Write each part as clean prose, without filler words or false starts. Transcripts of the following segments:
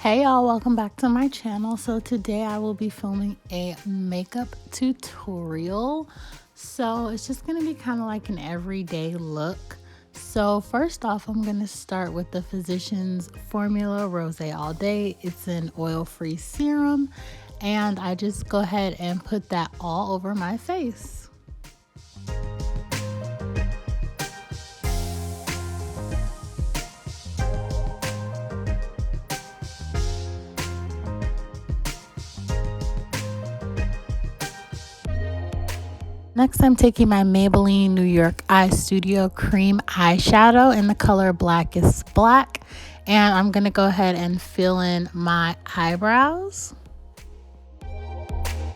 Hey y'all, welcome back to my channel. So today I will be filming a makeup tutorial. So it's just going to be kind of like an everyday look. So first off, I'm going to start with the Physicians Formula Rose All Day. It's an oil-free serum, and I just go ahead and put that all over my face. Next, I'm taking my Maybelline New York Eye Studio Cream Eyeshadow in the color Blackest Black. And I'm going to go ahead and fill in my eyebrows.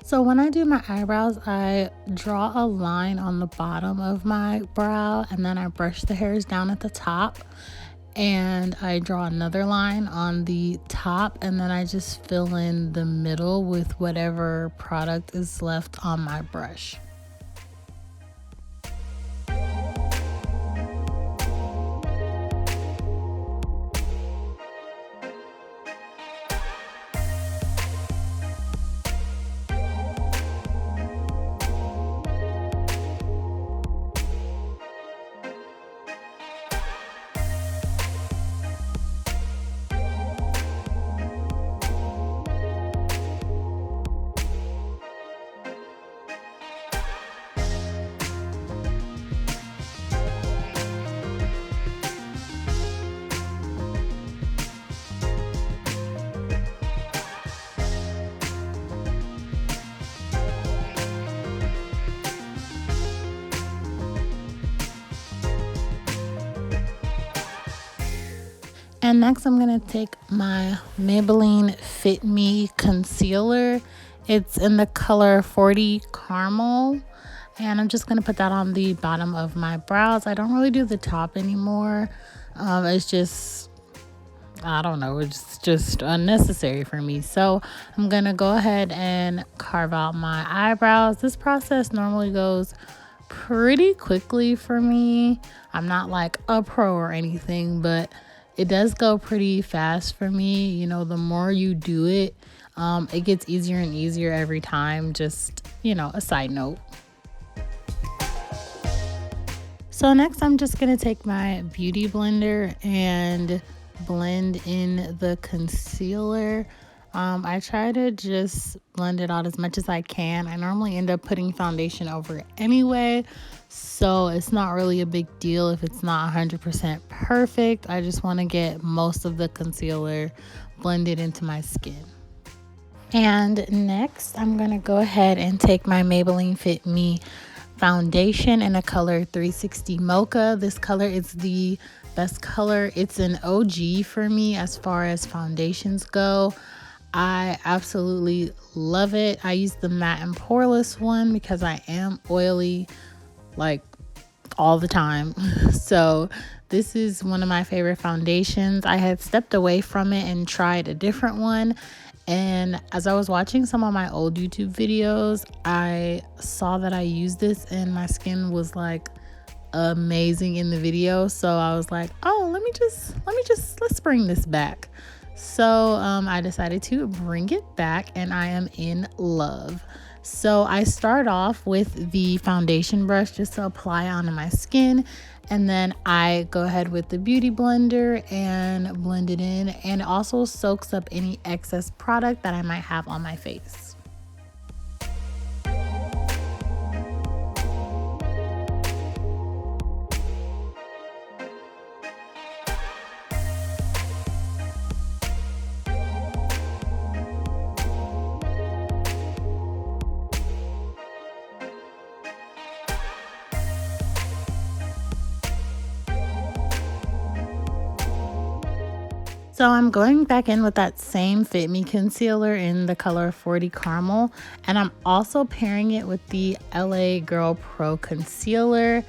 So when I do my eyebrows, I draw a line on the bottom of my brow, and then I brush the hairs down at the top. And I draw another line on the top, and then I just fill in the middle with whatever product is left on my brush. And next I'm going to take my Maybelline Fit Me Concealer. It's in the color 40 Caramel. And I'm just going to put that on the bottom of my brows. I don't really do the top anymore. It's just, I don't know, it's just unnecessary for me. So I'm going to go ahead and carve out my eyebrows. This process normally goes pretty quickly for me. I'm not like a pro or anything, but it does go pretty fast for me. You know, the more you do it, it gets easier and easier every time. Just, you know, a side note. So next I'm just going to take my beauty blender and blend in the concealer. I try to just blend it out as much as I can. I normally end up putting foundation over it anyway, so it's not really a big deal if it's not 100% perfect. I just want to get most of the concealer blended into my skin. And next, I'm going to go ahead and take my Maybelline Fit Me foundation in a color 360 Mocha. This color is the best color. It's an OG for me as far as foundations go. I absolutely love it. I use the matte and poreless one because I am oily like all the time. So this is one of my favorite foundations. I had stepped away from it and tried a different one. And as I was watching some of my old YouTube videos, I saw that I used this and my skin was like amazing in the video. So I was like, oh, let's bring this back. So I decided to bring it back, and I am in love. So I start off with the foundation brush just to apply onto my skin, and then I go ahead with the beauty blender and blend it in, and it also soaks up any excess product that I might have on my face. So I'm going back in with that same Fit Me concealer in the color 40 Caramel, and I'm also pairing it with the LA Girl Pro concealer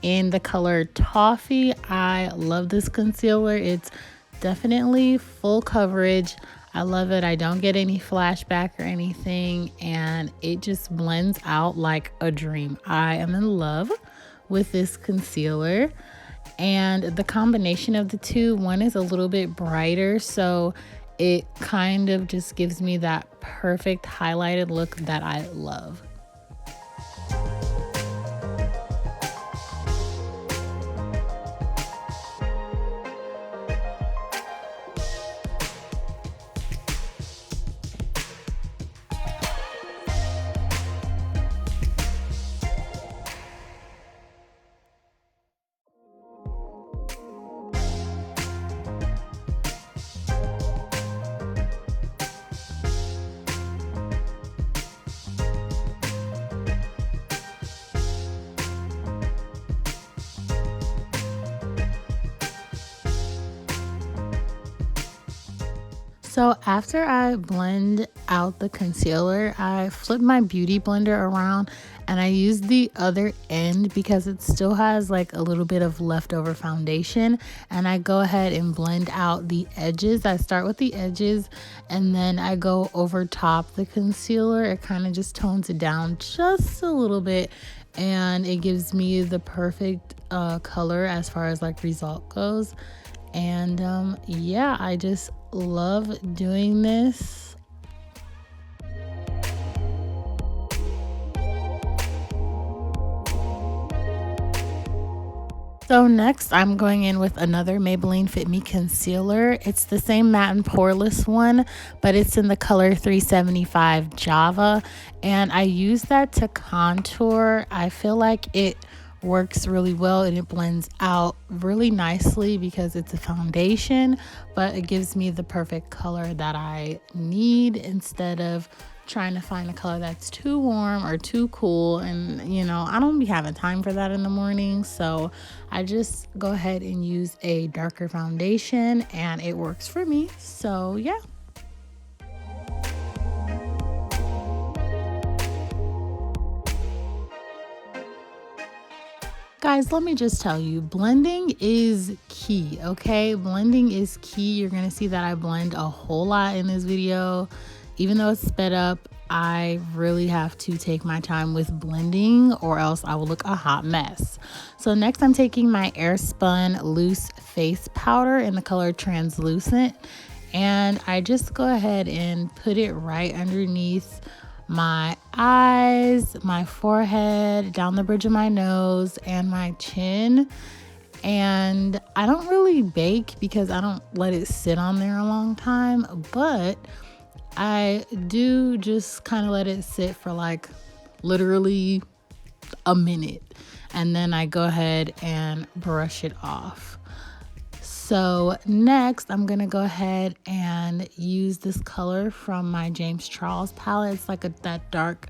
in the color Toffee. I love this concealer. It's definitely full coverage. I love it. I don't get any flashback or anything, and it just blends out like a dream. I am in love with this concealer. And the combination of the two, one is a little bit brighter, so it kind of just gives me that perfect highlighted look that I love. So after I blend out the concealer, I flip my beauty blender around and I use the other end because it still has like a little bit of leftover foundation, and I go ahead and blend out the edges. I start with the edges and then I go over top the concealer. It kind of just tones it down just a little bit and it gives me the perfect color as far as like result goes. And yeah, I just love doing this. So next I'm going in with another Maybelline Fit Me concealer. It's the same matte and poreless one, but it's in the color 375 Java, and I use that to contour. I feel like it works really well and it blends out really nicely because it's a foundation, but it gives me the perfect color that I need instead of trying to find a color that's too warm or too cool. And you know, I don't be having time for that in the morning, so I just go ahead and use a darker foundation and it works for me. So yeah. Guys, let me just tell you, blending is key, okay? Blending is key. You're gonna see that I blend a whole lot in this video. Even though it's sped up, I really have to take my time with blending or else I will look a hot mess. So next I'm taking my Airspun loose face powder in the color translucent, and I just go ahead and put it right underneath my eyes, my forehead, down the bridge of my nose, and my chin. And I don't really bake because I don't let it sit on there a long time, but I do just kind of let it sit for like literally a minute, and then I go ahead and brush it off. So next I'm gonna go ahead and use this color from my James Charles palette. It's like that dark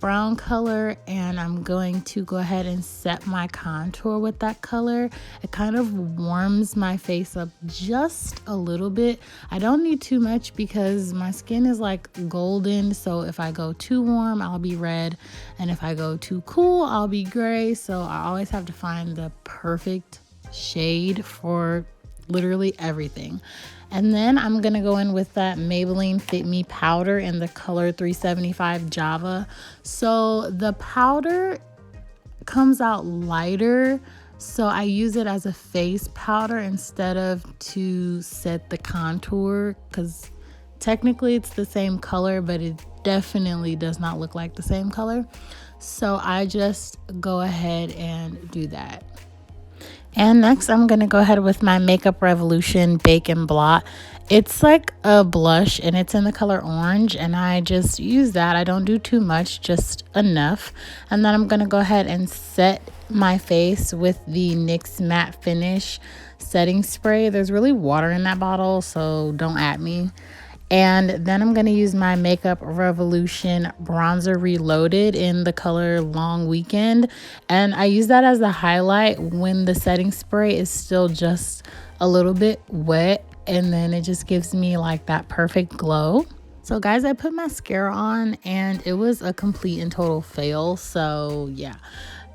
brown color, and I'm going to go ahead and set my contour with that color. It kind of warms my face up just a little bit. I don't need too much because my skin is like golden, so if I go too warm I'll be red, and if I go too cool I'll be gray. So I always have to find the perfect shade for literally everything. And then I'm gonna go in with that Maybelline Fit Me powder in the color 375 Java. So the powder comes out lighter, so I use it as a face powder instead of to set the contour, because technically it's the same color, but it definitely does not look like the same color. So I just go ahead and do that. And next I'm going to go ahead with my Makeup Revolution Bake and Blot. It's like a blush and it's in the color orange, and I just use that. I don't do too much, just enough. And then I'm going to go ahead and set my face with the NYX Matte Finish setting spray. There's really water in that bottle, so don't at me. And then I'm going to use my Makeup Revolution Bronzer Reloaded in the color Long Weekend. And I use that as a highlight when the setting spray is still just a little bit wet. And then it just gives me like that perfect glow. So guys, I put mascara on and it was a complete and total fail. So yeah.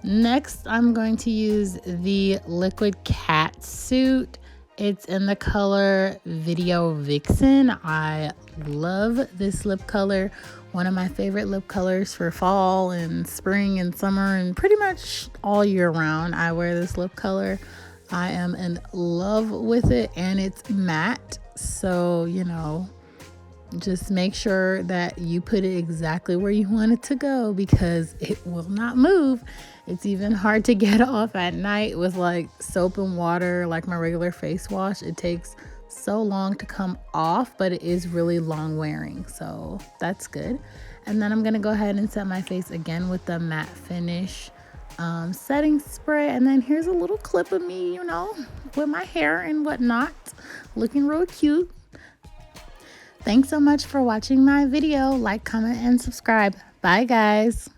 Next, I'm going to use the Liquid Cat Suit. It's in the color Video Vixen. I love this lip color. One of my favorite lip colors for fall and spring and summer and pretty much all year round. I wear this lip color. I am in love with it, and it's matte. So, you know, just make sure that you put it exactly where you want it to go, because it will not move. It's even hard to get off at night with like soap and water, like my regular face wash. It takes so long to come off, but it is really long wearing, so that's good. And then I'm gonna go ahead and set my face again with the matte finish setting spray. And then here's a little clip of me, you know, with my hair and whatnot, looking real cute. Thanks so much for watching my video. Like, comment, and subscribe. Bye, guys.